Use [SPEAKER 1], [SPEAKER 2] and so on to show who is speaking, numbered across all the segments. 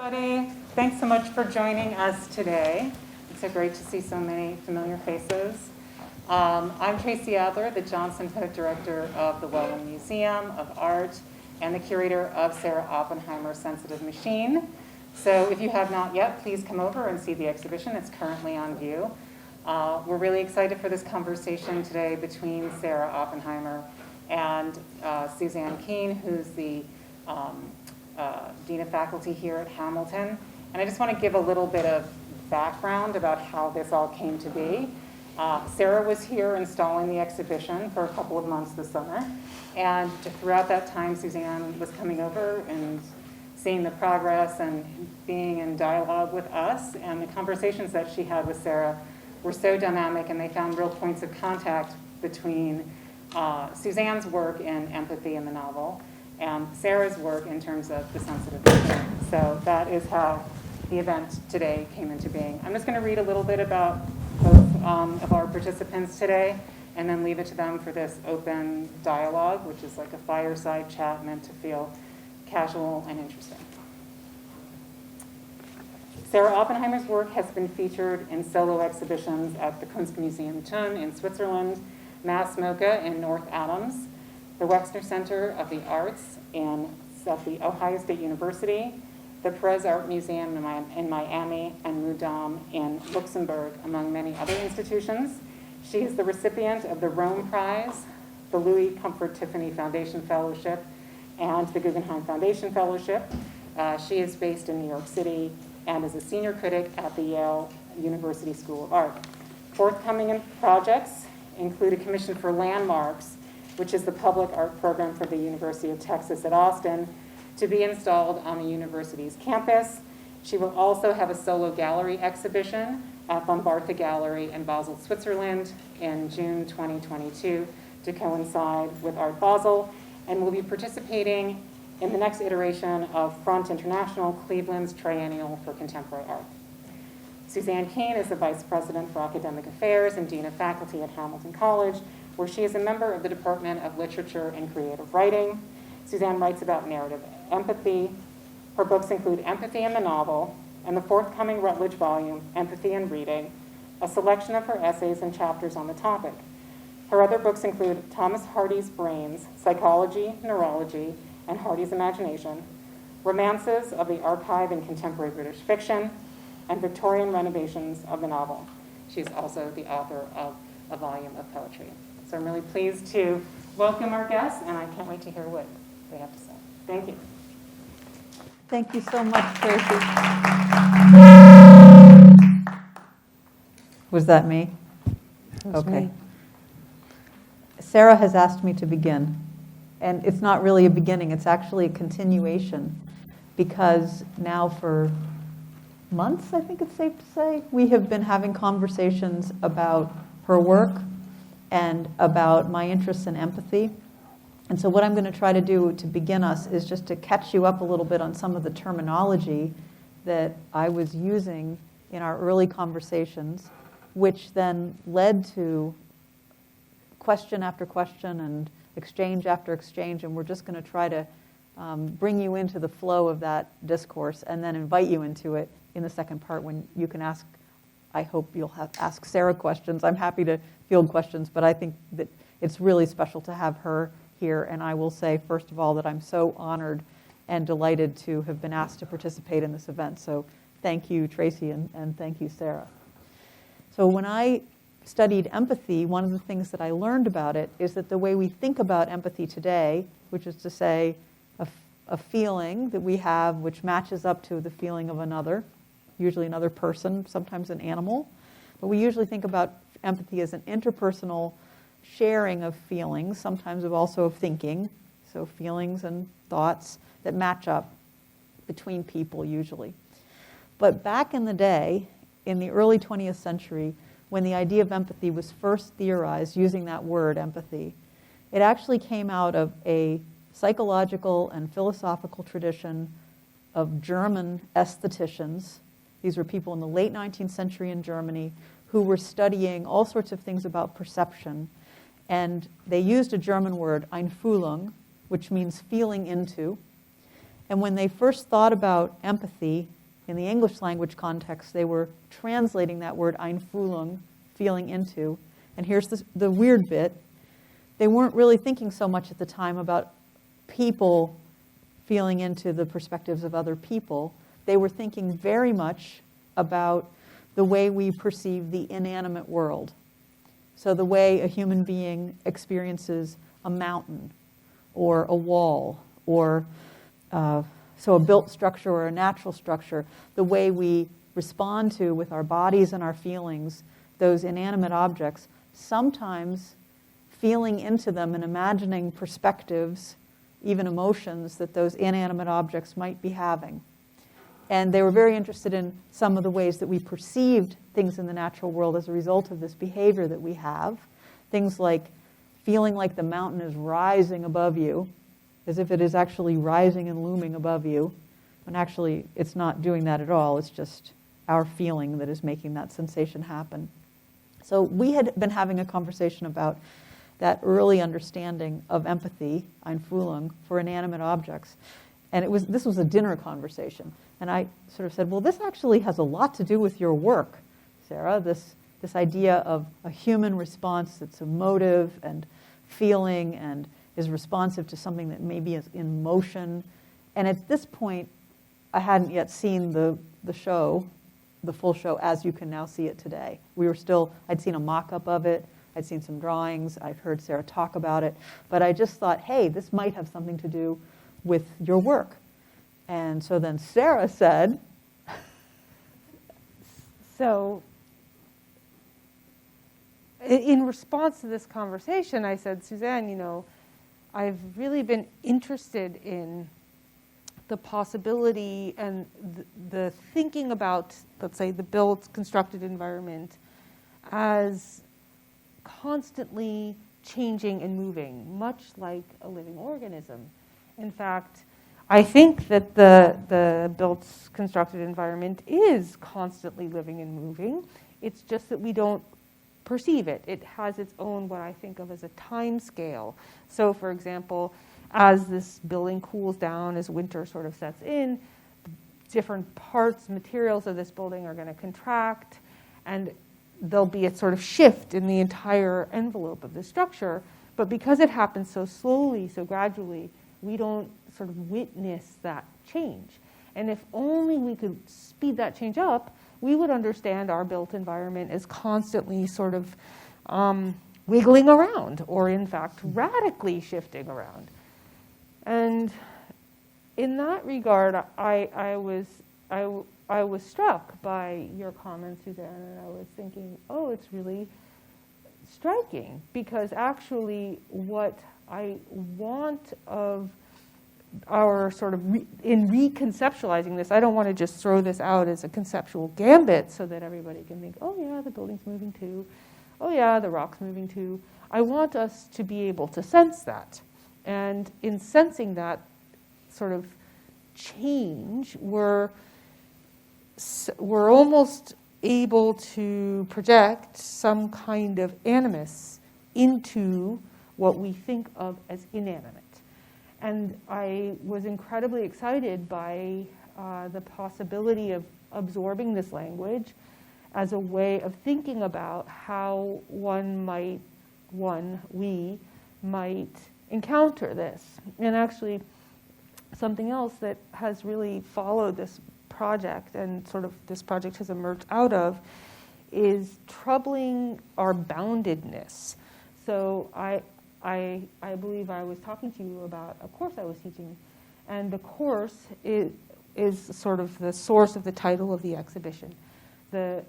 [SPEAKER 1] everybody. Thanks so much for joining us today. It's so great to see so many familiar faces. I'm Tracy Adler, the Johnson Pope Director of the Welland Museum of Art and the curator of Sarah Oppenheimer's Sensitive Machine. So if you have not yet, please come over and see the exhibition. It's currently on view. We're really excited for this conversation today between Sarah Oppenheimer and Suzanne Keen, who's the Dean of Faculty here at Hamilton. And I just want to give a little bit of background about how this all came to be. Sarah was here installing the exhibition for a couple of months this summer. And throughout that time, Suzanne was coming over and seeing the progress and being in dialogue with us. And the conversations that she had with Sarah were so dynamic, and they found real points of contact between Suzanne's work in empathy in the novel and Sarah's work in terms of the sensitive machine. So that is how the event today came into being. I'm just going to read a little bit about both of our participants today, and then leave it to them for this open dialogue, which is like a fireside chat meant to feel casual and interesting. Sarah Oppenheimer's work has been featured in solo exhibitions at the Kunstmuseum Thun in Switzerland, Mass MoCA in North Adams, the Wexner Center of the Arts at the Ohio State University, the Perez Art Museum in Miami, and Mudam in Luxembourg, among many other institutions. She is the recipient of the Rome Prize, the Louis Comfort Tiffany Foundation Fellowship, and the Guggenheim Foundation Fellowship. She is based in New York City and is a senior critic at the Yale University School of Art. Forthcoming projects include a commission for Landmarks, which is the public art program for the University of Texas at Austin, to be installed on the university's campus. She will also have a solo gallery exhibition at Bombartha Gallery in Basel, Switzerland in June 2022 to coincide with Art Basel, and will be participating in the next iteration of Front International, Cleveland's Triennial for Contemporary Art. Suzanne Keen is the Vice President for Academic Affairs and Dean of Faculty at Hamilton College, where she is a member of the Department of Literature and Creative Writing. Suzanne writes about narrative empathy. Her books include Empathy in the Novel and the forthcoming Routledge volume, Empathy in Reading, a selection of her essays and chapters on the topic. Her other books include Thomas Hardy's Brains, Psychology, Neurology, and Hardy's Imagination, Romances of the Archive in Contemporary British Fiction, and Victorian renovations of the novel. She's also the author of a volume of poetry. So I'm really pleased to welcome our guests, and I can't wait to hear what they have to say. Thank you.
[SPEAKER 2] Thank you so much, Tracy. Was that me? Okay. Sarah has asked me to begin, and it's not really a beginning, it's actually a continuation, because now for months, I think it's safe to say, we have been having conversations about her work and about my interests in empathy. And so what I'm going to try to do to begin us is just to catch you up a little bit on some of the terminology that I was using in our early conversations, which then led to question after question and exchange after exchange, and we're just going to try to bring you into the flow of that discourse and then invite you into it in the second part when you can ask, I hope you'll ask Sarah questions. I'm happy to field questions, but I think that it's really special to have her here, and I will say, first of all, that I'm so honored and delighted to have been asked to participate in this event. So thank you, Tracy, and thank you, Sarah. So when I studied empathy, one of the things that I learned about it is that the way we think about empathy today, which is to say a feeling that we have which matches up to the feeling of another, usually another person, sometimes an animal, but we usually think about empathy as an interpersonal sharing of feelings, sometimes also of thinking, so feelings and thoughts that match up between people usually. But back in the day, in the early 20th century, when the idea of empathy was first theorized using that word, empathy, it actually came out of a psychological and philosophical tradition of German aestheticians. These were people in the late 19th century in Germany who were studying all sorts of things about perception. And they used a German word, Einfühlung, which means feeling into. And when they first thought about empathy in the English language context, they were translating that word Einfühlung, feeling into. And here's the weird bit. They weren't really thinking so much at the time about people feeling into the perspectives of other people. They were thinking very much about the way we perceive the inanimate world. So the way a human being experiences a mountain or a wall or so a built structure or a natural structure, the way we respond to with our bodies and our feelings those inanimate objects, sometimes feeling into them and imagining perspectives, even emotions that those inanimate objects might be having. And they were very interested in some of the ways that we perceived things in the natural world as a result of this behavior that we have. Things like feeling like the mountain is rising above you, as if it is actually rising and looming above you. And actually, it's not doing that at all. It's just our feeling that is making that sensation happen. So we had been having a conversation about that early understanding of empathy, Einfühlung, for inanimate objects. And this was a dinner conversation. And I sort of said, well, this actually has a lot to do with your work, Sarah, this idea of a human response that's emotive and feeling and is responsive to something that maybe is in motion. And at this point, I hadn't yet seen the show, the full show, as you can now see it today. I'd seen a mock-up of it, I'd seen some drawings, I'd heard Sarah talk about it, but I just thought, hey, this might have something to do with your work. And so then Sarah said,
[SPEAKER 3] so in response to this conversation, I said, Suzanne, I've really been interested in the possibility and the thinking about, let's say, the built, constructed environment as constantly changing and moving, much like a living organism. In fact, I think that the built, constructed environment is constantly living and moving. It's just that we don't perceive it. It has its own, what I think of as a time scale. So, for example, as this building cools down, as winter sort of sets in, different parts, materials of this building are going to contract, and there'll be a sort of shift in the entire envelope of the structure. But because it happens so slowly, so gradually, we don't sort of witness that change. And if only we could speed that change up, we would understand our built environment as constantly sort of wiggling around, or in fact, radically shifting around. And in that regard, I was struck by your comments, Suzanne, and I was thinking, oh, it's really striking, because actually what I want of our sort of in reconceptualizing this, I don't want to just throw this out as a conceptual gambit so that everybody can think, oh yeah, the building's moving too. Oh yeah, the rock's moving too. I want us to be able to sense that. And in sensing that sort of change, we're almost able to project some kind of animus into what we think of as inanimate. And I was incredibly excited by the possibility of absorbing this language as a way of thinking about how we might encounter this. And actually, something else that has really followed this project, and sort of this project has emerged out of, is troubling our boundedness. So I believe I was talking to you about a course I was teaching, and the course is sort of the source of the title of the exhibition. The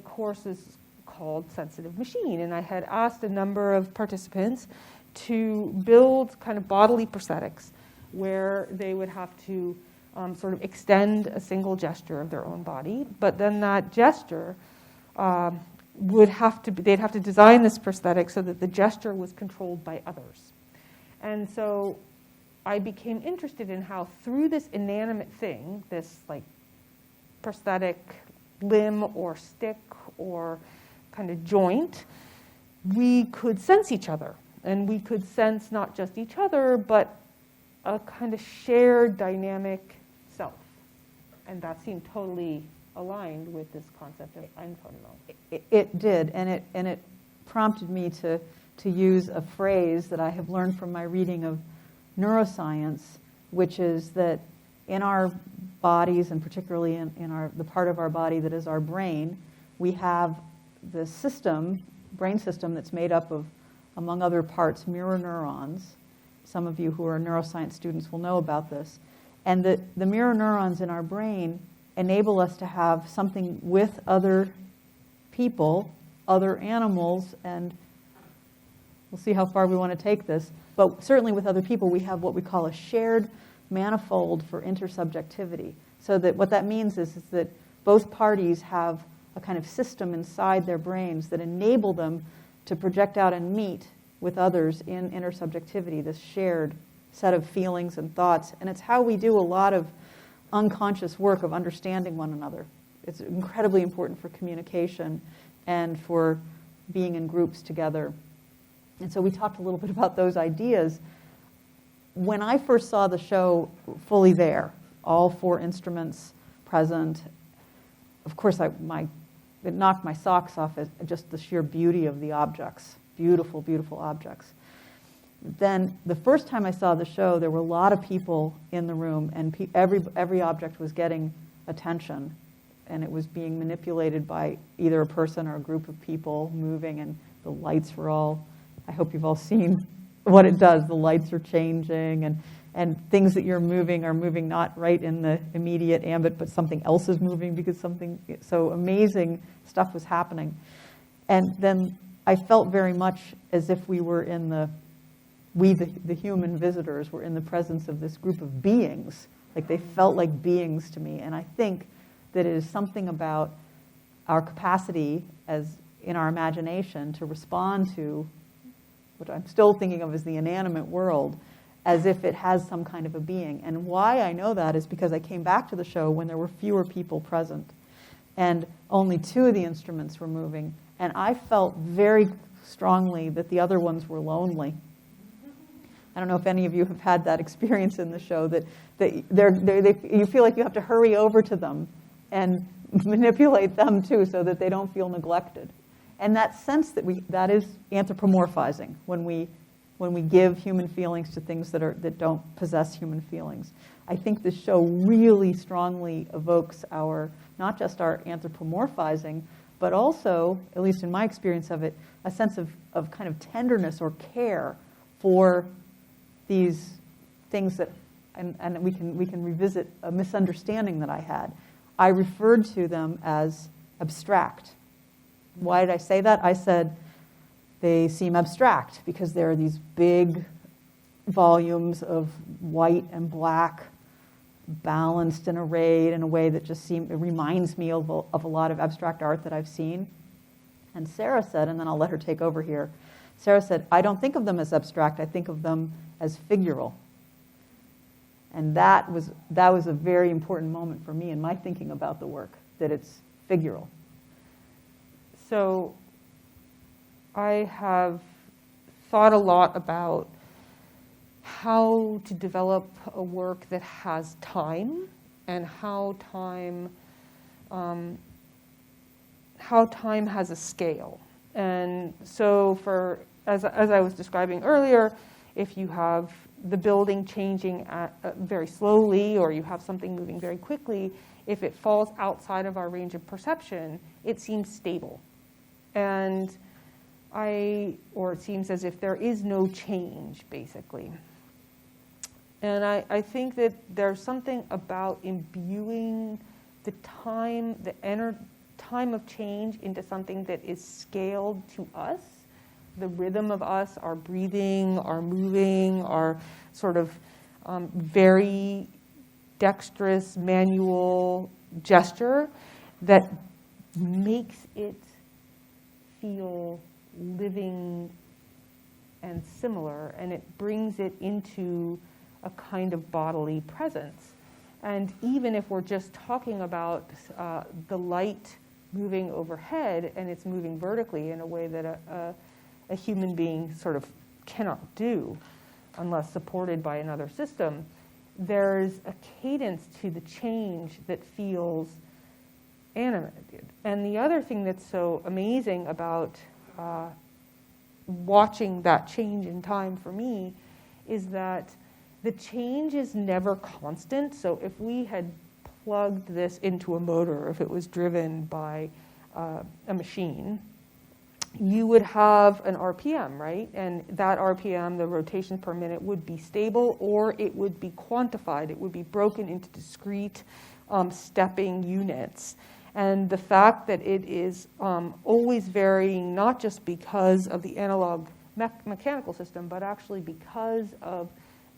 [SPEAKER 3] course is called Sensitive Machine, and I had asked a number of participants to build kind of bodily prosthetics where they would have to sort of extend a single gesture of their own body, but then that gesture they'd have to design this prosthetic so that the gesture was controlled by others. And so I became interested in how through this inanimate thing, this like prosthetic limb or stick or kind of joint, we could sense each other. And we could sense not just each other, but a kind of shared dynamic self. And that seemed totally aligned with this concept of Untitled.
[SPEAKER 2] It did, and it prompted me to use a phrase that I have learned from my reading of neuroscience, which is that in our bodies, and particularly in the part of our body that is our brain, we have the brain system that's made up of, among other parts, mirror neurons. Some of you who are neuroscience students will know about this. And the mirror neurons in our brain enable us to have something with other people, other animals, and we'll see how far we want to take this, but certainly with other people we have what we call a shared manifold for intersubjectivity. So that what that means is that both parties have a kind of system inside their brains that enable them to project out and meet with others in intersubjectivity, this shared set of feelings and thoughts. And it's how we do a lot of unconscious work of understanding one another. It's incredibly important for communication and for being in groups together. And so we talked a little bit about those ideas. When I first saw the show fully there, all 4 instruments present, of course it knocked my socks off at just the sheer beauty of the objects. Beautiful, beautiful objects. Then the first time I saw the show, there were a lot of people in the room, and every object was getting attention, and it was being manipulated by either a person or a group of people moving, and the lights were all, I hope you've all seen what it does. The lights are changing, and things that you're moving are moving not right in the immediate ambit, but something else is moving because so amazing stuff was happening. And then I felt very much as if we were the human visitors were in the presence of this group of beings. Like they felt like beings to me. And I think that it is something about our capacity as in our imagination to respond to what I'm still thinking of as the inanimate world, as if it has some kind of a being. And why I know that is because I came back to the show when there were fewer people present and only 2 of the instruments were moving. And I felt very strongly that the other ones were lonely. I don't know if any of you have had that experience in the show, that you feel like you have to hurry over to them and manipulate them too so that they don't feel neglected. And that sense that is anthropomorphizing when we give human feelings to things that don't possess human feelings. I think this show really strongly evokes not just our anthropomorphizing, but also, at least in my experience of it, a sense of kind of tenderness or care for these things that, and we can revisit a misunderstanding that I had. I referred to them as abstract. Why did I say that? I said they seem abstract because there are these big volumes of white and black balanced and arrayed in a way that just it reminds me of a lot of abstract art that I've seen. And Sarah said, and then I'll let her take over here, Sarah said, I don't think of them as abstract, I think of them as figural. And that was a very important moment for me in my thinking about the work, that it's figural.
[SPEAKER 3] So I have thought a lot about how to develop a work that has time and how time has a scale. And so as I was describing earlier, if you have the building changing very slowly or you have something moving very quickly, if it falls outside of our range of perception, it seems stable. Or it seems as if there is no change, basically. And I think that there's something about imbuing the time of change into something that is scaled to us, the rhythm of us, our breathing, our moving, our sort of very dexterous manual gesture that makes it feel living and similar, and it brings it into a kind of bodily presence. And even if we're just talking about the light moving overhead and it's moving vertically in a way that a human being sort of cannot do, unless supported by another system, there's a cadence to the change that feels animated. And the other thing that's so amazing about watching that change in time for me is that the change is never constant. So if we had plugged this into a motor, if it was driven by a machine, you would have an RPM, right? And that RPM, the rotations per minute, would be stable, or it would be quantified. It would be broken into discrete stepping units. And the fact that it is always varying, not just because of the analog mechanical system, but actually because of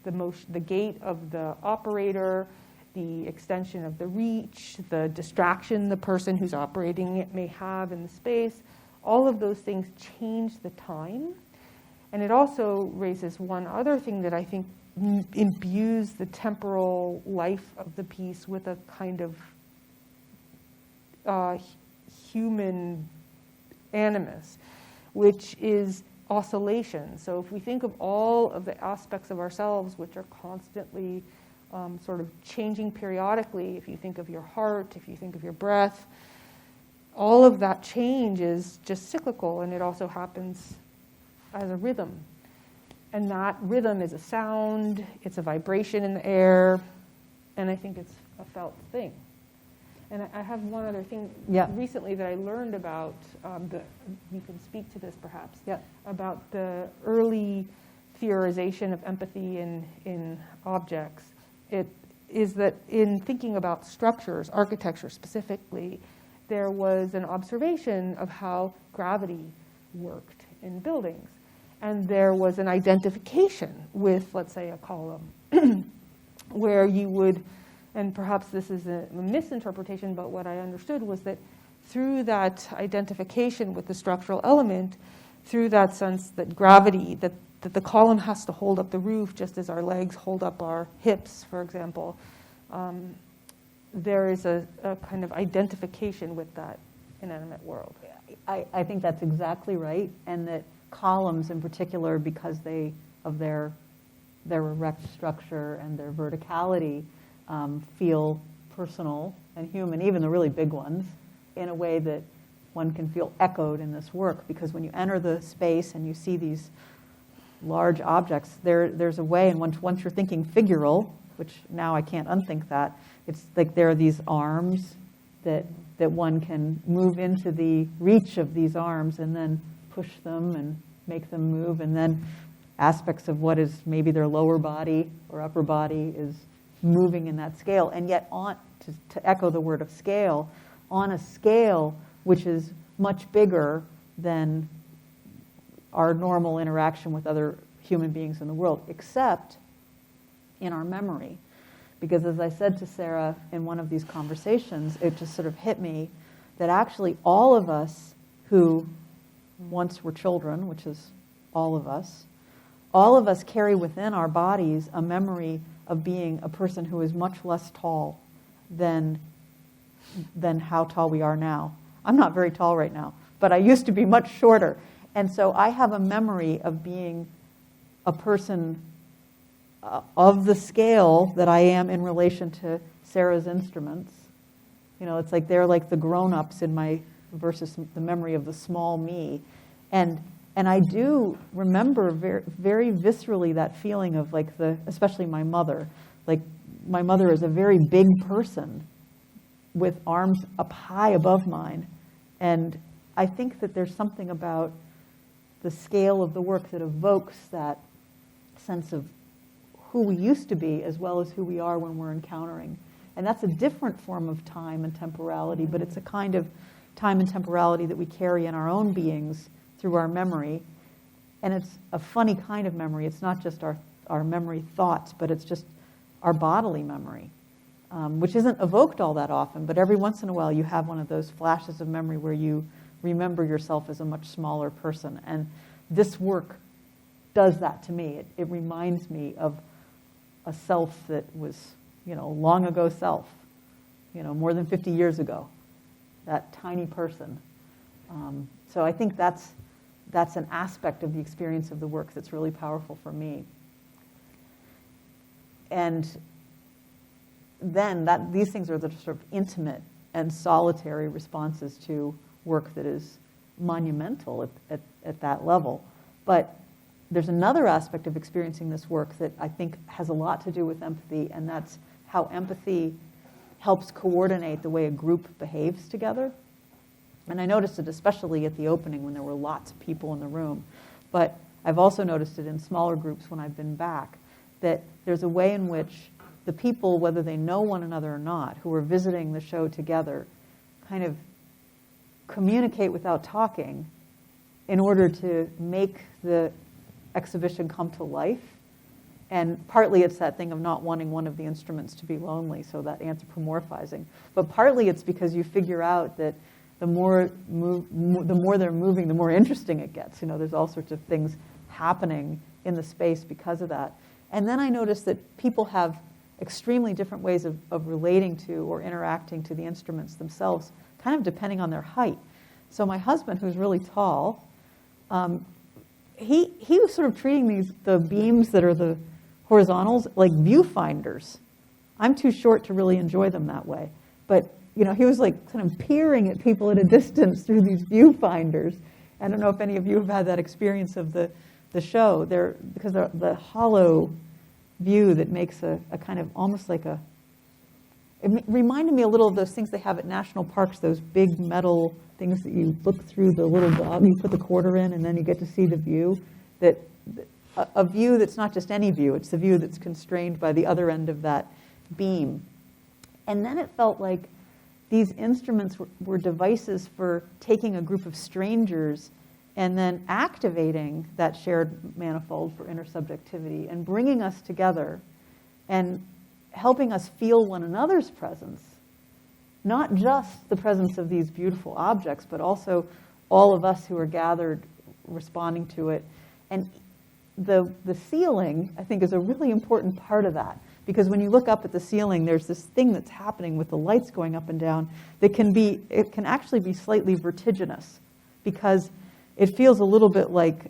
[SPEAKER 3] the gait of the operator, the extension of the reach, the distraction the person who's operating it may have in the space, all of those things change the time. And it also raises one other thing that I think imbues the temporal life of the piece with a kind of human animus, which is oscillation. So if we think of all of the aspects of ourselves which are constantly sort of changing periodically, if you think of your heart, if you think of your breath, all of that change is just cyclical, and it also happens as a rhythm. And that rhythm is a sound, it's a vibration in the air, and I think it's a felt thing. And I have one other thing recently that I learned about, you can speak to this perhaps, about the early theorization of empathy in objects. It is that in thinking about structures, architecture specifically, there was an observation of how gravity worked in buildings. And there was an identification with, let's say, a column, where you would, and perhaps this is a misinterpretation, but what I understood was that through that identification with the structural element, through that sense that gravity, that the column has to hold up the roof just as our legs hold up our hips, for example, there is a kind of identification with that inanimate world.
[SPEAKER 2] I think that's exactly right, and that columns in particular, because of their erect structure and their verticality, feel personal and human, even the really big ones, in a way that one can feel echoed in this work. Because when you enter the space and you see these large objects, there's a way, and once you're thinking figural, which now I can't unthink that, it's like there are these arms that one can move into the reach of these arms and then push them and make them move, and then aspects of what is maybe their lower body or upper body is moving in that scale. And yet, to echo the word of scale, on a scale which is much bigger than our normal interaction with other human beings in the world, except in our memory. Because as I said to Sarah in one of these conversations, it just sort of hit me that actually all of us who once were children, which is all of us carry within our bodies a memory of being a person who is much less tall than how tall we are now. I'm not very tall right now, but I used to be much shorter. And so I have a memory of being a person of the scale that I am in relation to Sarah's instruments. You know, it's like they're like the grown-ups in my versus the memory of the small me. And I do remember very, very viscerally that feeling of like especially my mother. Like my mother is a very big person with arms up high above mine. And I think that there's something about the scale of the work that evokes that sense of who we used to be as well as who we are when we're encountering. And that's a different form of time and temporality, but it's a kind of time and temporality that we carry in our own beings through our memory. And it's a funny kind of memory. It's not just our memory thoughts, but it's just our bodily memory, which isn't evoked all that often. But every once in a while you have one of those flashes of memory where you remember yourself as a much smaller person. And this work does that to me. It reminds me of a self that was, long ago self, more than 50 years ago, that tiny person. So I think that's an aspect of the experience of the work that's really powerful for me. And then these things are the sort of intimate and solitary responses to work that is monumental at that level. But there's another aspect of experiencing this work that I think has a lot to do with empathy, and that's how empathy helps coordinate the way a group behaves together. And I noticed it especially at the opening when there were lots of people in the room. But I've also noticed it in smaller groups when I've been back, that there's a way in which the people, whether they know one another or not, who are visiting the show together, kind of communicate without talking in order to make the exhibition come to life. And partly it's that thing of not wanting one of the instruments to be lonely, so that anthropomorphizing. But partly it's because you figure out that the more they're moving, the more interesting it gets. There's all sorts of things happening in the space because of that. And then I noticed that people have extremely different ways of relating to or interacting to the instruments themselves, kind of depending on their height. So my husband, who's really tall, he was sort of treating the beams that are the horizontals like viewfinders. I'm too short to really enjoy them that way. But he was like kind of peering at people at a distance through these viewfinders. I don't know if any of you have had that experience of the show. Because the hollow view that makes a kind of almost like it reminded me a little of those things they have at national parks, those big metal things that you look through the little dog, you put the quarter in and then you get to see the view. A view that's not just any view, it's the view that's constrained by the other end of that beam. And then it felt like these instruments were devices for taking a group of strangers and then activating that shared manifold for intersubjectivity and bringing us together and helping us feel one another's presence, not just the presence of these beautiful objects, but also all of us who are gathered responding to it. And the ceiling, I think, is a really important part of that. Because when you look up at the ceiling, there's this thing that's happening with the lights going up and down that it can actually be slightly vertiginous, because it feels a little bit like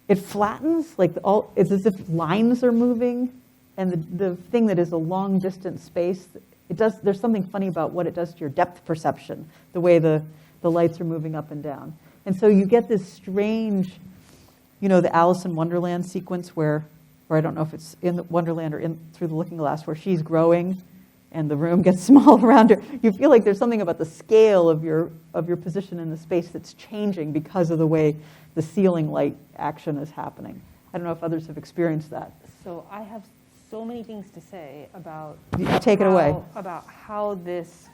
[SPEAKER 2] it flattens, it's as if lines are moving, and the thing that is a long distance space, there's something funny about what it does to your depth perception, the way the lights are moving up and down. And so you get this strange, the Alice in Wonderland sequence where I don't know if it's in the Wonderland or in Through the Looking Glass, where she's growing and the room gets small around her. You feel like there's something about the scale of your position in the space that's changing because of the way the ceiling light action is happening. I don't know if others have experienced that.
[SPEAKER 3] So I have so many things to say about
[SPEAKER 2] Take it away.
[SPEAKER 3] About how this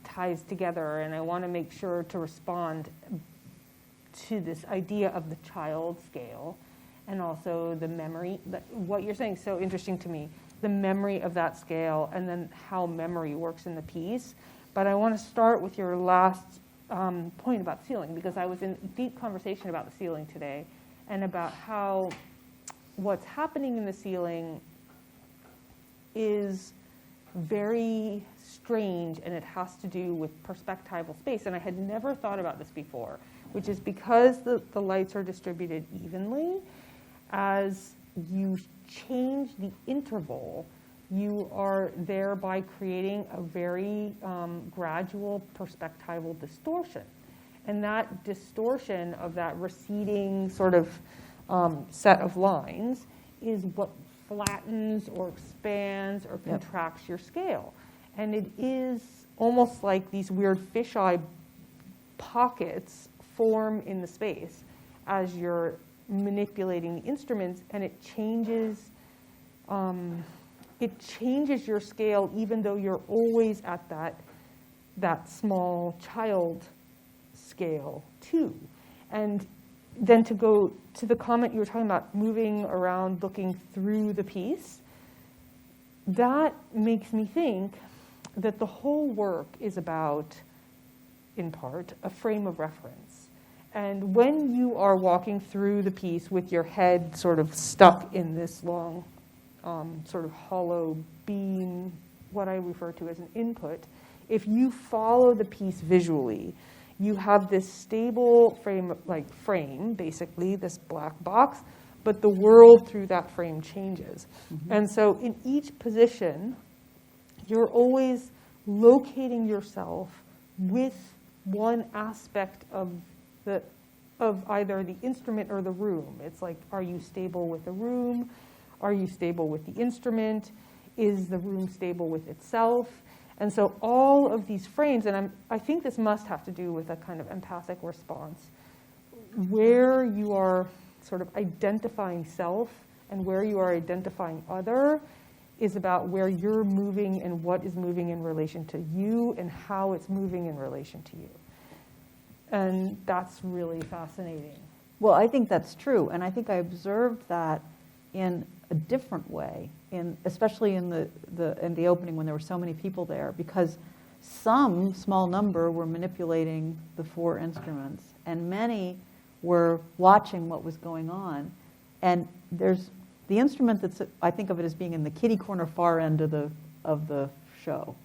[SPEAKER 3] ties together, and I want to make sure to respond to this idea of the child scale. And also the memory, what you're saying is so interesting to me, the memory of that scale, and then how memory works in the piece. But I want to start with your last point about the ceiling, because I was in deep conversation about the ceiling today, and about how what's happening in the ceiling is very strange, and it has to do with perspectival space. And I had never thought about this before, which is because the lights are distributed evenly. As you change the interval, you are thereby creating a very gradual perspectival distortion. And that distortion of that receding sort of set of lines is what flattens or expands or contracts your scale. And it is almost like these weird fisheye pockets form in the space as you're manipulating the instruments, and it changes your scale, even though you're always at that small child scale too. And then to go to the comment you were talking about, moving around, looking through the piece, that makes me think that the whole work is about, in part, a frame of reference. And when you are walking through the piece with your head sort of stuck in this long sort of hollow beam, what I refer to as an input, if you follow the piece visually, you have this stable frame, basically this black box, but the world through that frame changes. And so in each position, you're always locating yourself with one aspect of either the instrument or the room. It's like, are you stable with the room? Are you stable with the instrument? Is the room stable with itself? And so all of these frames, and I think this must have to do with a kind of empathic response, where you are sort of identifying self and where you are identifying other is about where you're moving and what is moving in relation to you and how it's moving in relation to you. And that's really fascinating.
[SPEAKER 2] Well, I think that's true, and I think I observed that in a different way, especially in the opening when there were so many people there, because some small number were manipulating the 4 instruments, and many were watching what was going on. And there's the instrument that's, I think of it as being in the kitty corner far end of the show.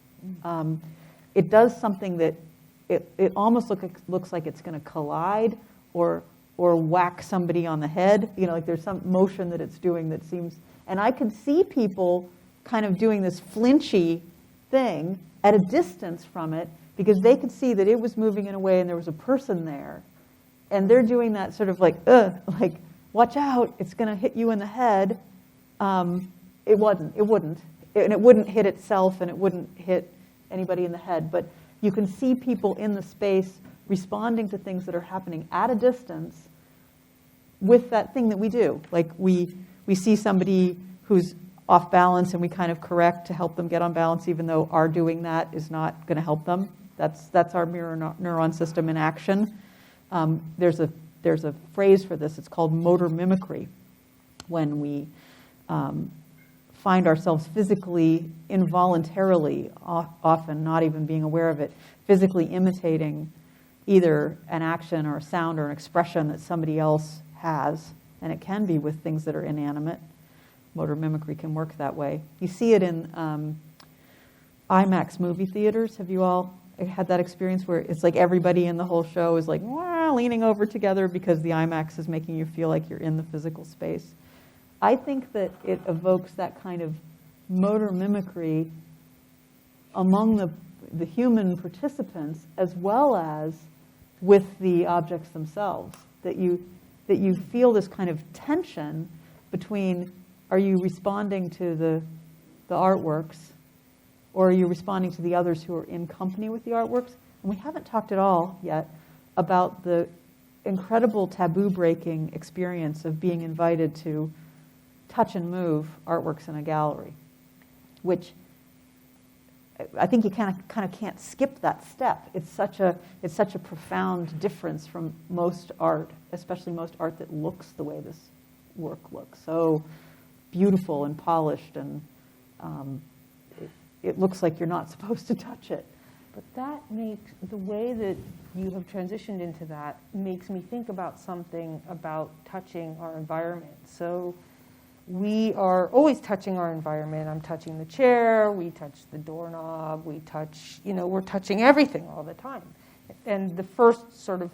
[SPEAKER 2] It does something that it almost looks like it's going to collide or whack somebody on the head. You know, like there's some motion that it's doing that seems, and I could see people kind of doing this flinchy thing at a distance from it because they could see that it was moving in a way and there was a person there. And they're doing that sort of like watch out, it's going to hit you in the head. It wouldn't, and it wouldn't hit itself, and it wouldn't hit anybody in the head. But you can see people in the space responding to things that are happening at a distance with that thing that we do. Like we see somebody who's off balance, and we kind of correct to help them get on balance, even though our doing that is not going to help them. That's our mirror neuron system in action. There's a phrase for this. It's called motor mimicry, when we find ourselves physically, involuntarily, often not even being aware of it, physically imitating either an action or a sound or an expression that somebody else has, and it can be with things that are inanimate. Motor mimicry can work that way. You see it in IMAX movie theaters. Have you all had that experience where it's like everybody in the whole show is like leaning over together because the IMAX is making you feel like you're in the physical space? I think that it evokes that kind of motor mimicry among the human participants as well as with the objects themselves. That you feel this kind of tension between, are you responding to the artworks, or are you responding to the others who are in company with the artworks? And we haven't talked at all yet about the incredible taboo-breaking experience of being invited to touch and move artworks in a gallery, which I think you kind of can't skip that step. It's such a profound difference from most art, especially most art that looks the way this work looks, so beautiful and polished, and it looks like you're not supposed to touch it.
[SPEAKER 3] But that makes, the way that you have transitioned into that makes me think about something about touching our environment. So we are always touching our environment. I'm touching the chair, we touch the doorknob, we touch, we're touching everything all the time. And the first sort of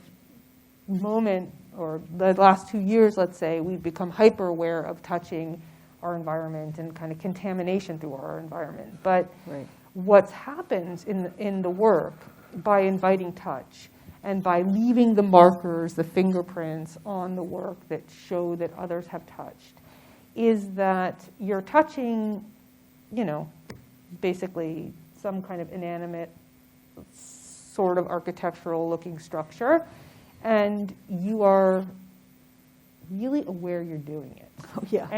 [SPEAKER 3] moment, or the last 2 years, let's say, we've become hyper aware of touching our environment and kind of contamination through our environment. But
[SPEAKER 2] Right.
[SPEAKER 3] What's happened in the work by inviting touch and by leaving the markers, the fingerprints on the work that show that others have touched, is that you're touching, basically some kind of inanimate sort of architectural looking structure, and you are really aware you're doing it.
[SPEAKER 2] Oh, yeah.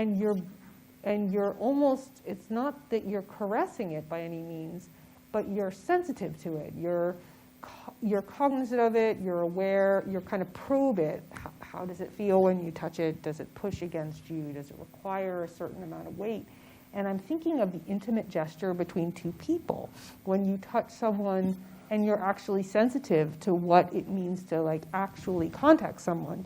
[SPEAKER 3] And you're almost, it's not that you're caressing it by any means, but you're sensitive to it. You're cognizant of it, you're aware, you're kind of probe it. How does it feel when you touch it? Does it push against you? Does it require a certain amount of weight? And I'm thinking of the intimate gesture between two people. When you touch someone and you're actually sensitive to what it means to actually contact someone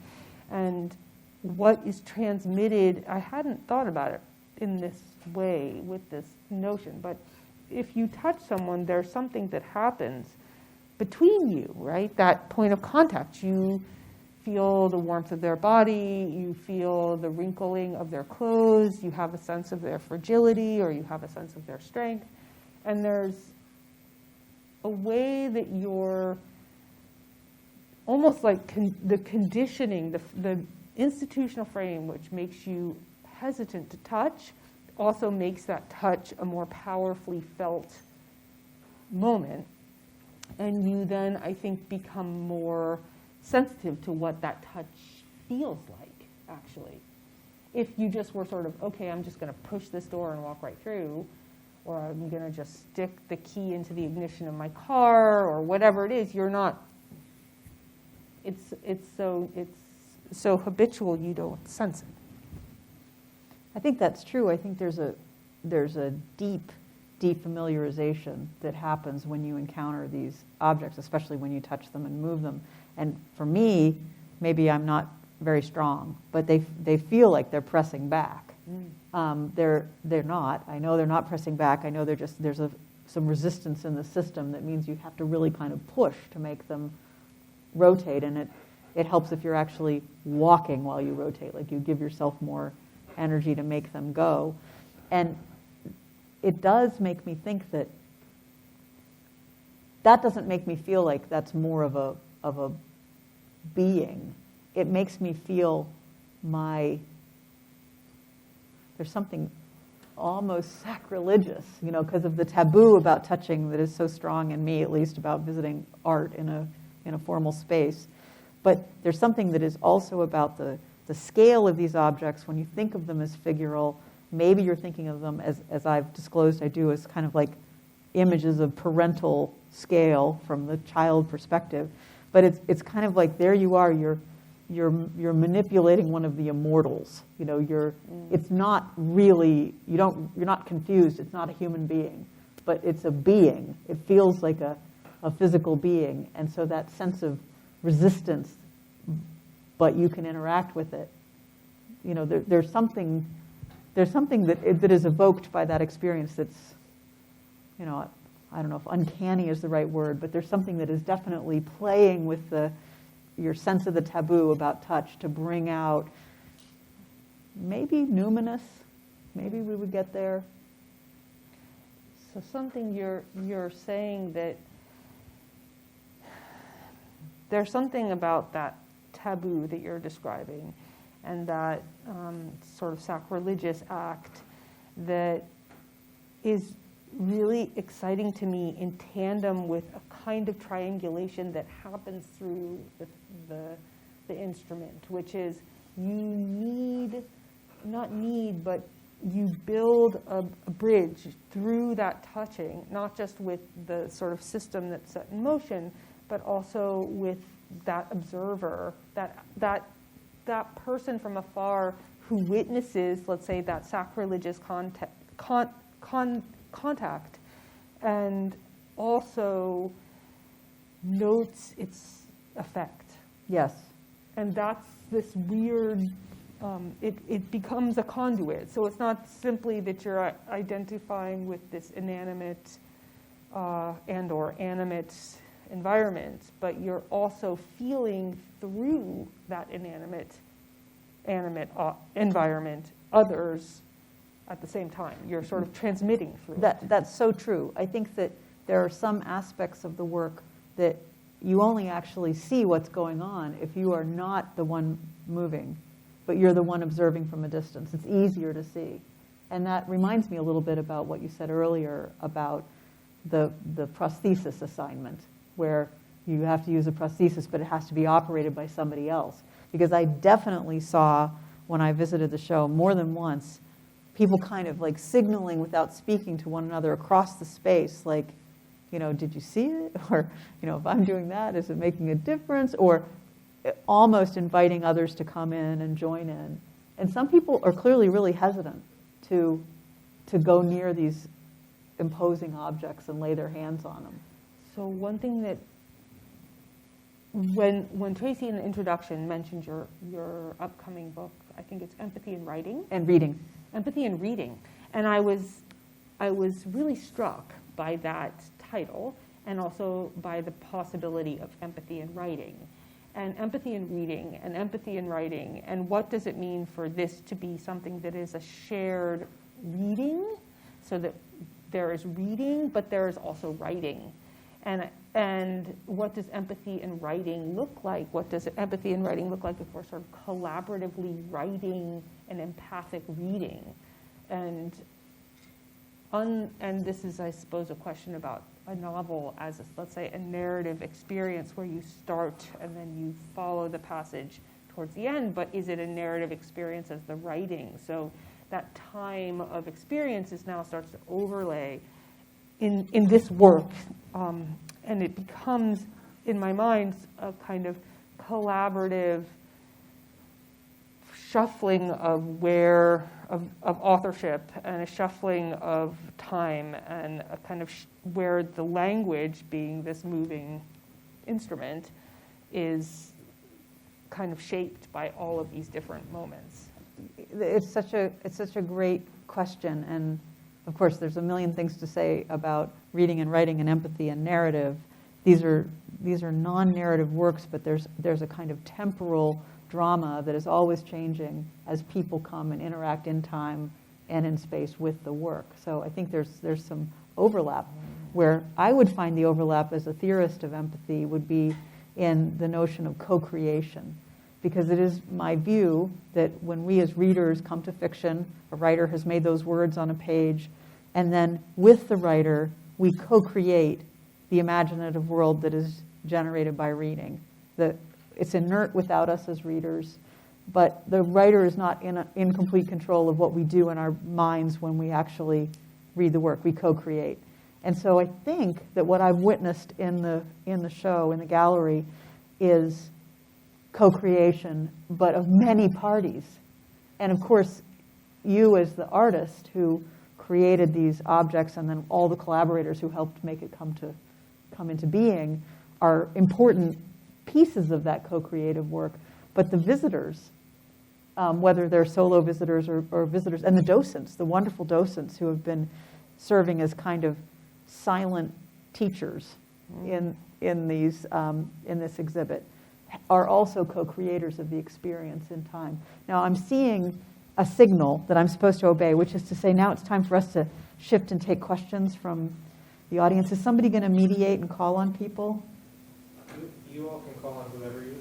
[SPEAKER 3] and what is transmitted. I hadn't thought about it in this way with this notion, but if you touch someone, there's something that happens between you, right? That point of contact, you feel the warmth of their body, you feel the wrinkling of their clothes, you have a sense of their fragility, or you have a sense of their strength. And there's a way that you're almost like the conditioning, the institutional frame, which makes you hesitant to touch, also makes that touch a more powerfully felt moment. And you then, I think, become more sensitive to what that touch feels like, actually. If you just were sort of, okay, I'm just going to push this door and walk right through, or I'm going to just stick the key into the ignition of my car, or whatever it is, you're not, it's so habitual you don't sense it.
[SPEAKER 2] I think that's true. I think there's a deep defamiliarization that happens when you encounter these objects, especially when you touch them and move them. And for me, maybe I'm not very strong, but they feel like they're pressing back. They're not. I know they're not pressing back. I know there's some resistance in the system that means you have to really kind of push to make them rotate, and it helps if you're actually walking while you rotate, like you give yourself more energy to make them go. And it does make me think that doesn't make me feel like that's more of a being. It makes me feel there's something almost sacrilegious, because of the taboo about touching that is so strong in me, at least about visiting art in a formal space. But there's something that is also about the scale of these objects. When you think of them as figural, maybe you're thinking of them as I've disclosed I do, as kind of like images of parental scale from the child perspective. But it's kind of like, there you are, you're manipulating one of the immortals. It's not really, you're not confused, it's not a human being, but it's a being. It feels like a physical being. And so that sense of resistance, but you can interact with it. There's something that is evoked by that experience that's, I don't know if uncanny is the right word, but there's something that is definitely playing with your sense of the taboo about touch to bring out maybe numinous, maybe we would get there.
[SPEAKER 3] So something you're saying that there's something about that taboo that you're describing and that sort of sacrilegious act that is really exciting to me, in tandem with a kind of triangulation that happens through the instrument, which is but you build a bridge through that touching, not just with the sort of system that's set in motion, but also with that observer, that person from afar who witnesses, let's say, that sacrilegious contact, and also notes its effect.
[SPEAKER 2] Yes.
[SPEAKER 3] And that's this weird, it becomes a conduit. So it's not simply that you're identifying with this inanimate and or animate environment, but you're also feeling through that animate environment others at the same time. You're sort of transmitting through it.
[SPEAKER 2] That's so true. I think that there are some aspects of the work that you only actually see what's going on if you are not the one moving, but you're the one observing from a distance. It's easier to see. And that reminds me a little bit about what you said earlier about the prosthesis assignment, where you have to use a prosthesis, but it has to be operated by somebody else. Because I definitely saw, when I visited the show more than once, people kind of like signaling without speaking to one another across the space, like, did you see it? Or, if I'm doing that, is it making a difference? Or almost inviting others to come in and join in. And some people are clearly really hesitant to go near these imposing objects and lay their hands on them.
[SPEAKER 3] So one thing that, when Tracy in the introduction mentioned your upcoming book, I think it's Empathy in Writing.
[SPEAKER 2] And reading.
[SPEAKER 3] Empathy in Reading. And I was really struck by that title, and also by the possibility of empathy in writing. and empathy in reading, and empathy in writing, and what does it mean for this to be something that is a shared reading, so that there is reading, but there is also writing. And what does empathy in writing look like? What does empathy in writing look like if we're sort of collaboratively writing an empathic reading? And this is, I suppose, a question about a novel as, let's say, a narrative experience where you start and then you follow the passage towards the end, but is it a narrative experience as the writing? So that time of experiences now starts to overlay in this work, and it becomes, in my mind, a kind of collaborative shuffling of authorship, and a shuffling of time, and a kind of where the language, being this moving instrument, is kind of shaped by all of these different moments.
[SPEAKER 2] It's such a great question, and of course there's a million things to say about reading and writing and empathy and narrative. These are non-narrative works, but there's a kind of temporal drama that is always changing as people come and interact in time and in space with the work. So I think there's some overlap. Where I would find the overlap as a theorist of empathy would be in the notion of co-creation, because it is my view that when we as readers come to fiction, a writer has made those words on a page, and then with the writer we co-create the imaginative world that is generated by reading. It's inert without us as readers, but the writer is not in complete control of what we do in our minds when we actually read the work. We co-create. And so I think that what I've witnessed in the show, in the gallery, is co-creation, but of many parties. And of course, you as the artist who created these objects, and then all the collaborators who helped make it come into being, are important pieces of that co-creative work. But the visitors, whether they're solo visitors or visitors, and the docents, the wonderful docents who have been serving as kind of silent teachers in this exhibit, are also co-creators of the experience in time. Now I'm seeing a signal that I'm supposed to obey, which is to say now it's time for us to shift and take questions from the audience. Is somebody going to mediate and call on people?
[SPEAKER 4] You all can call on whoever you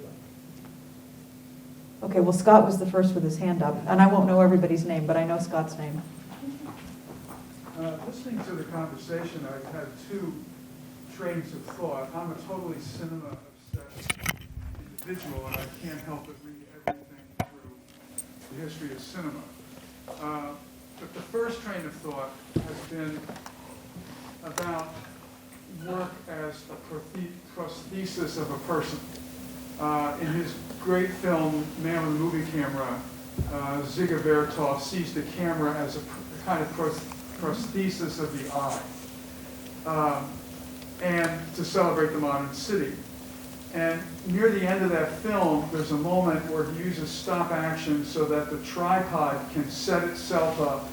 [SPEAKER 4] like.
[SPEAKER 2] Okay, well, Scott was the first with his hand up, and I won't know everybody's name, but I know Scott's name.
[SPEAKER 5] Listening to the conversation, I've had two trains of thought. I'm a totally cinema-obsessed individual, and I can't help but read everything through the history of cinema. But the first train of thought has been about work as a prosthesis of a person. In his great film, Man with a Movie Camera, Ziga Vertov sees the camera as a kind of prosthesis of the eye, and to celebrate the modern city. And near the end of that film, there's a moment where he uses stop action so that the tripod can set itself up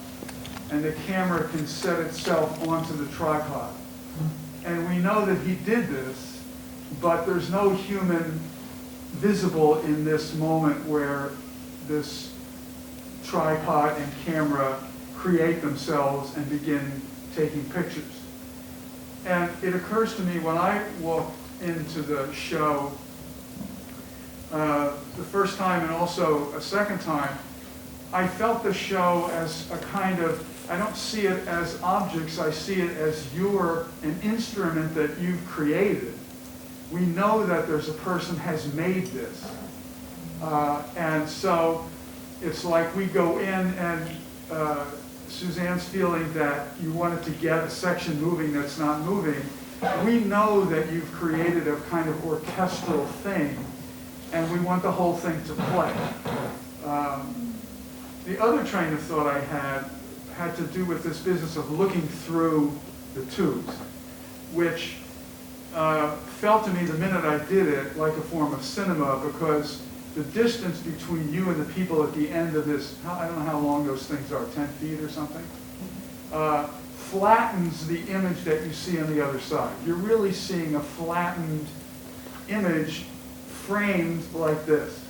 [SPEAKER 5] and the camera can set itself onto the tripod. And we know that he did this, but there's no human visible in this moment where this tripod and camera create themselves and begin taking pictures. And it occurs to me when I walked into the show the first time and also a second time, I felt the show as a kind of, I don't see it as objects, I see it as an instrument that you've created. We know that there's a person has made this. And so it's like we go in and Suzanne's feeling that you wanted to get a section moving that's not moving. We know that you've created a kind of orchestral thing, and we want the whole thing to play. The other train of thought I had to do with this business of looking through the tubes, which felt to me the minute I did it like a form of cinema, because the distance between you and the people at the end of this, I don't know how long those things are, 10 feet or something, flattens the image that you see on the other side. You're really seeing a flattened image framed like this.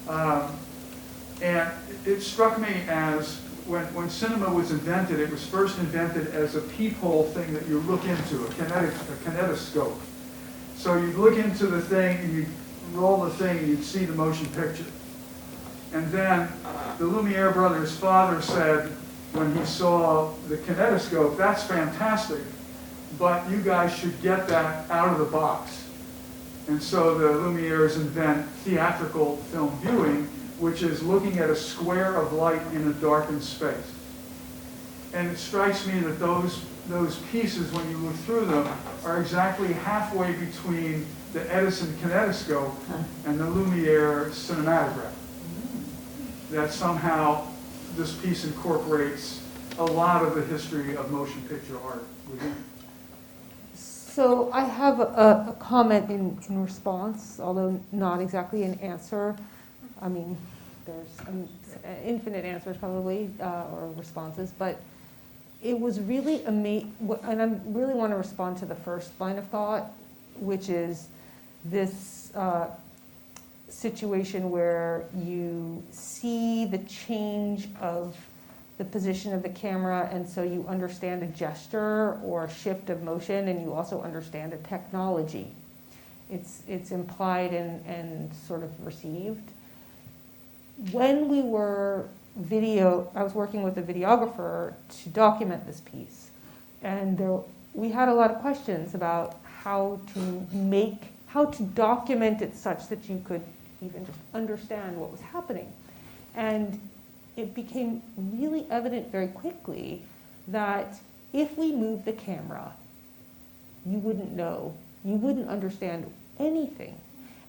[SPEAKER 5] And it struck me as when cinema was invented, it was first invented as a peephole thing that you look into, a kinetoscope. So you'd look into the thing and you'd roll the thing and you'd see the motion picture. And then the Lumiere brothers' father said, when he saw the kinetoscope, that's fantastic, but you guys should get that out of the box. And so the Lumieres invent theatrical film viewing, which is looking at a square of light in a darkened space. And it strikes me that those pieces, when you look through them, are exactly halfway between the Edison kinetoscope and the Lumiere cinematograph. That somehow this piece incorporates a lot of the history of motion picture art within it.
[SPEAKER 3] So I have a comment in response, although not exactly an answer. I mean, there's infinite answers probably, or responses, but it was really amazing, and I really want to respond to the first line of thought, which is this situation where you see the change of the position of the camera, and so you understand a gesture or a shift of motion, and you also understand a technology. It's implied and sort of received. When we were I was working with a videographer to document this piece, and we had a lot of questions about how to document it such that you could even just understand what was happening. And it became really evident very quickly that if we moved the camera, you wouldn't know, you wouldn't understand anything.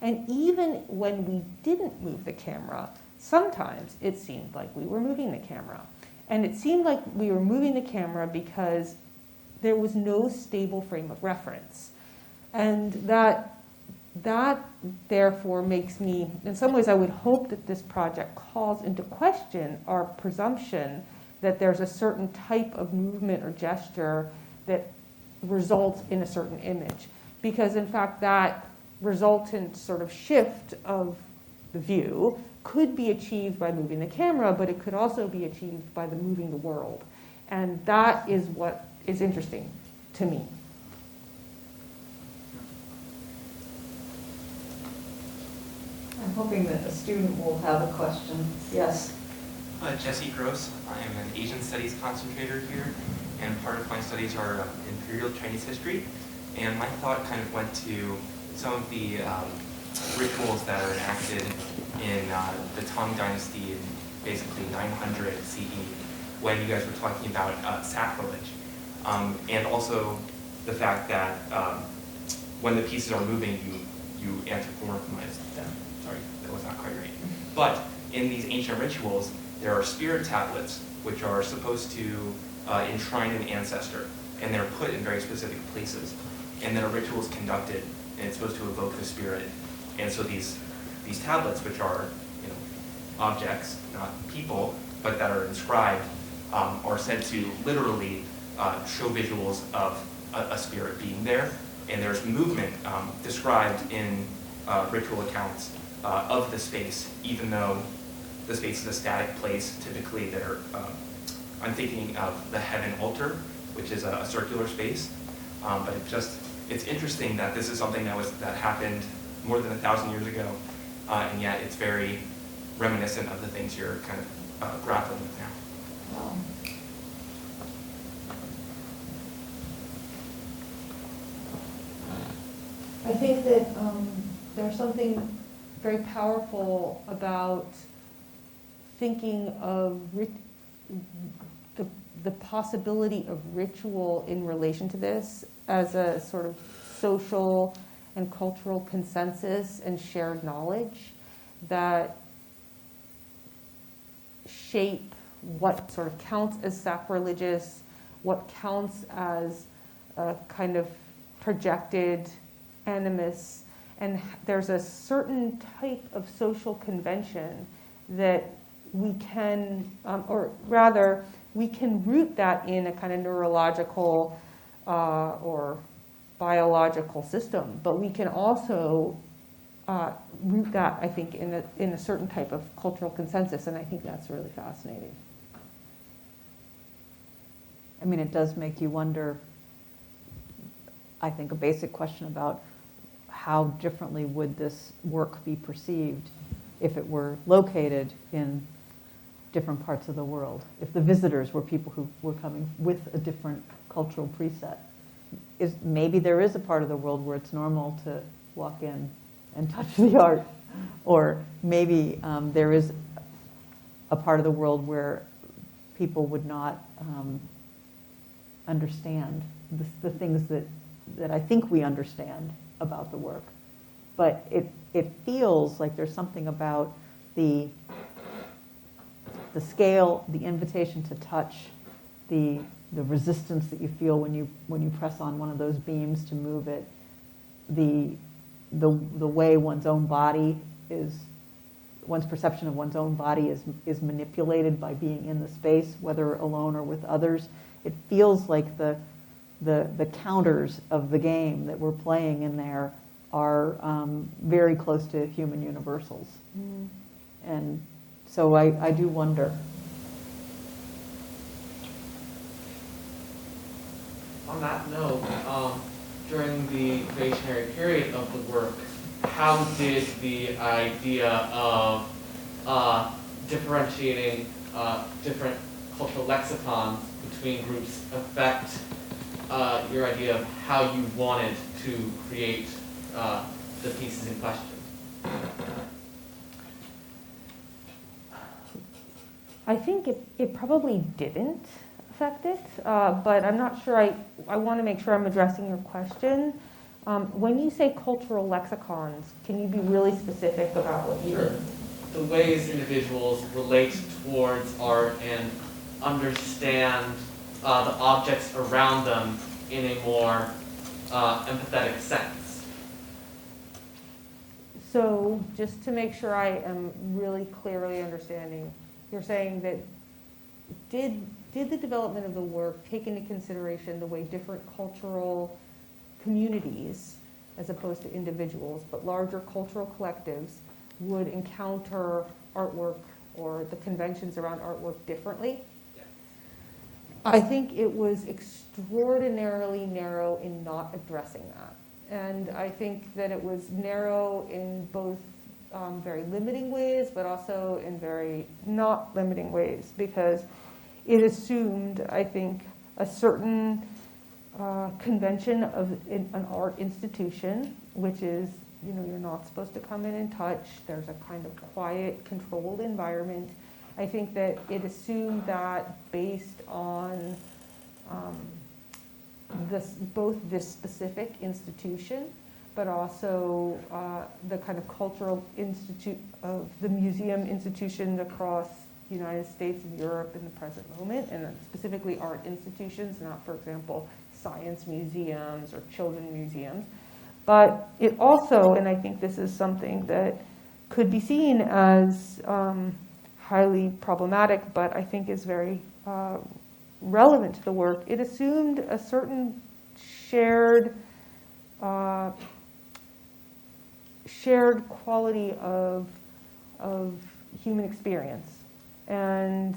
[SPEAKER 3] And even when we didn't move the camera, sometimes it seemed like we were moving the camera. And it seemed like we were moving the camera because there was no stable frame of reference. And that therefore makes me, in some ways I would hope that this project calls into question our presumption that there's a certain type of movement or gesture that results in a certain image. Because in fact that resultant sort of shift of the view could be achieved by moving the camera, but it could also be achieved by moving the world. And that is what is interesting to me.
[SPEAKER 2] I'm hoping that a student will have a question. Yes.
[SPEAKER 6] Jesse Gross. I am an Asian Studies concentrator here, and part of my studies are Imperial Chinese history. And my thought kind of went to some of the rituals that are enacted in the Tang Dynasty in basically 900 CE, when you guys were talking about sacrilege. And also the fact that when the pieces are moving, you anthropomorphize them. Sorry, that was not quite right. But in these ancient rituals, there are spirit tablets, which are supposed to enshrine an ancestor, and they're put in very specific places. And then a ritual is conducted, and it's supposed to evoke the spirit. And so these tablets, which are objects, not people, but that are inscribed, are said to literally show visuals of a spirit being there. And there's movement described in ritual accounts of the space, even though the space is a static place. Typically, I'm thinking of the heaven altar, which is a circular space. But it's interesting that this is something that happened more than 1,000 years ago, and yet it's very reminiscent of the things you're kind of grappling with now.
[SPEAKER 2] Wow. I think that there's something very powerful about thinking of the possibility of ritual in relation to this as a sort of social and cultural consensus and shared knowledge that shape what sort of counts as sacrilegious, what counts as a kind of projected animus. And there's a certain type of social convention that we can, or rather, we can root that in a kind of neurological or biological system, but we can also
[SPEAKER 3] root that, I think, in a certain type of cultural consensus, and I think that's really fascinating.
[SPEAKER 2] I mean, it does make you wonder, I think, a basic question about how differently would this work be perceived if it were located in different parts of the world, if the visitors were people who were coming with a different cultural preset. Maybe there is a part of the world where it's normal to walk in and touch the art, or maybe there is a part of the world where people would not understand the things that I think we understand about the work. But it feels like there's something about the scale, the invitation to touch, the resistance that you feel when you press on one of those beams to move it, the way one's perception of one's own body is manipulated by being in the space, whether alone or with others. It feels like the counters of the game that we're playing in there are very close to human universals.
[SPEAKER 3] Mm.
[SPEAKER 2] And so I do wonder.
[SPEAKER 7] On that note, during the probationary period of the work, how did the idea of differentiating different cultural lexicons between groups affect your idea of how you wanted to create the pieces in question?
[SPEAKER 3] I think it probably didn't affect it, but I'm not sure. I want to make sure I'm addressing your question. When you say cultural lexicons, can you be really specific about what you mean?
[SPEAKER 7] The ways individuals relate towards art and understand the objects around them in a more empathetic sense.
[SPEAKER 3] So just to make sure I am really clearly understanding, you're saying that did the development of the work take into consideration the way different cultural communities, as opposed to individuals, but larger cultural collectives, would encounter artwork or the conventions around artwork differently?
[SPEAKER 7] Yeah.
[SPEAKER 3] I think it was extraordinarily narrow in not addressing that. And I think that it was narrow in both very limiting ways, but also in very not limiting ways, because it assumed, I think, a certain convention of an art institution, which is, you're not supposed to come in and touch. There's a kind of quiet, controlled environment. I think that it assumed that based on both this specific institution, but also the kind of cultural institute of the museum institutions across the United States and Europe in the present moment, and specifically art institutions, not, for example, science museums or children's museums. But it also, and I think this is something that could be seen as highly problematic, but I think is very relevant to the work, it assumed a certain shared quality of human experience. And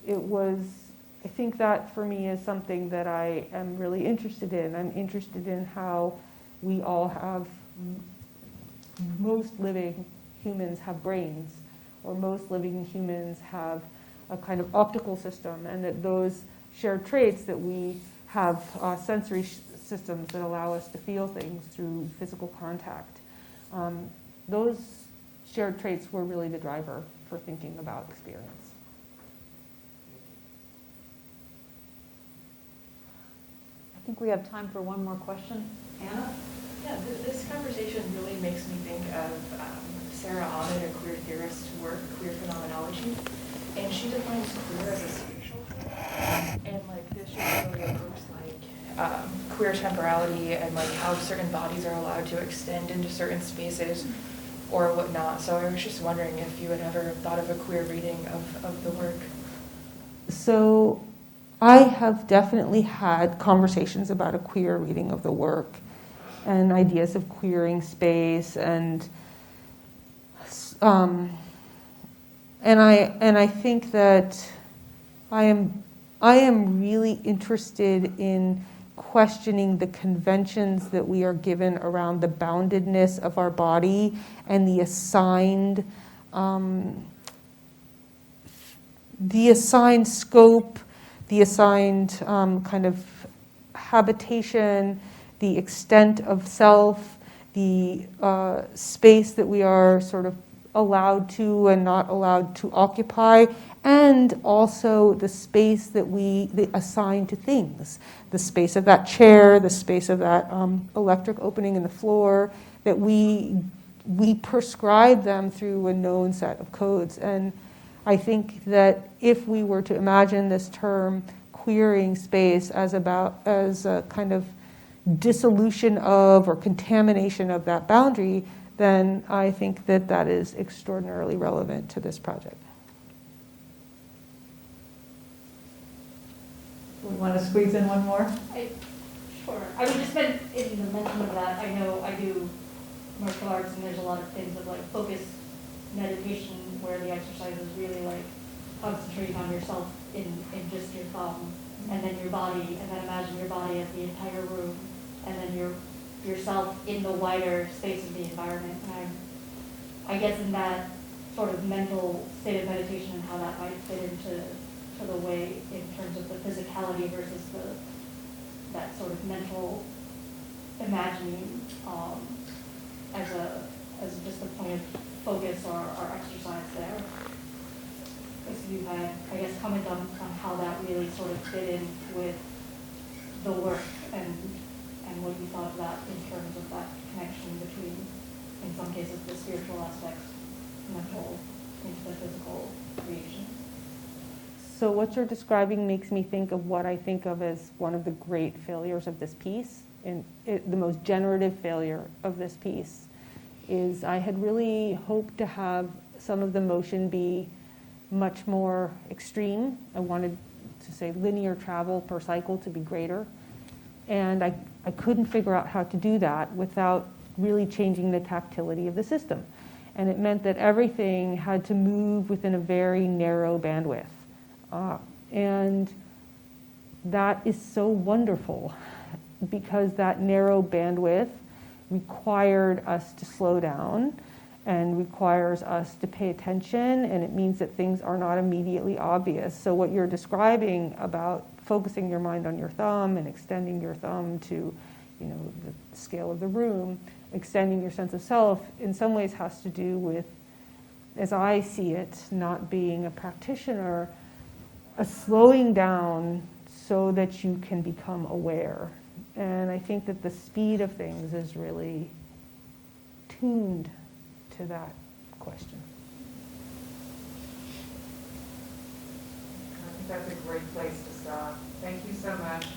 [SPEAKER 3] it was, I think that for me is something that I am really interested in. I'm interested in how we all have, most living humans have brains, or most living humans have a kind of optical system, and that those shared traits that we have sensory systems that allow us to feel things through physical contact. Those shared traits were really the driver for thinking about experience.
[SPEAKER 2] I think we have time for one more question. Anna?
[SPEAKER 8] Yeah, this conversation really makes me think of Sarah Oppenheimer, a queer theorist's work, Queer Phenomenology, and she defines queer as a spatial term, and this just really looks like queer temporality and how certain bodies are allowed to extend into certain spaces or whatnot. So I was just wondering if you had ever thought of a queer reading of the work.
[SPEAKER 3] So I have definitely had conversations about a queer reading of the work and ideas of queering space and and I think that I am really interested in questioning the conventions that we are given around the boundedness of our body and the assigned scope, the assigned kind of habitation, the extent of self, the space that we are sort of allowed to and not allowed to occupy, and also the space that we assign to things, the space of that chair, the space of that electric opening in the floor, that we prescribe them through a known set of codes. And I think that if we were to imagine this term queering space as a kind of dissolution of or contamination of that boundary, then I think that that is extraordinarily relevant to this project.
[SPEAKER 2] We want to squeeze in one more?
[SPEAKER 9] Sure. I mean, just been in the mention of that, I know I do martial arts, and there's a lot of things of like focus meditation where the exercise is really like concentrating on yourself in just your thumb, and then your body, and then imagine your body as the entire room, and then yourself in the wider space of the environment. And I guess in that sort of mental state of meditation and how that might fit into the way in terms of the physicality versus that sort of mental imagining as just a point of focus or exercise there. If you had, I guess, comment on how that really sort of fit in with the work and what you thought of that in terms of that connection between, in some cases, the spiritual aspects, mental, into the physical creation.
[SPEAKER 3] So what you're describing makes me think of what I think of as one of the great failures of this piece, and the most generative failure of this piece is I had really hoped to have some of the motion be much more extreme. I wanted to say linear travel per cycle to be greater. And I couldn't figure out how to do that without really changing the tactility of the system. And it meant that everything had to move within a very narrow bandwidth. And that is so wonderful because that narrow bandwidth required us to slow down and requires us to pay attention, and it means that things are not immediately obvious. So what you're describing about focusing your mind on your thumb and extending your thumb to, the scale of the room, extending your sense of self, in some ways has to do with, as I see it, not being a practitioner, a slowing down so that you can become aware. And I think that the speed of things is really tuned to that question.
[SPEAKER 10] I think that's a great place to stop. Thank you so much.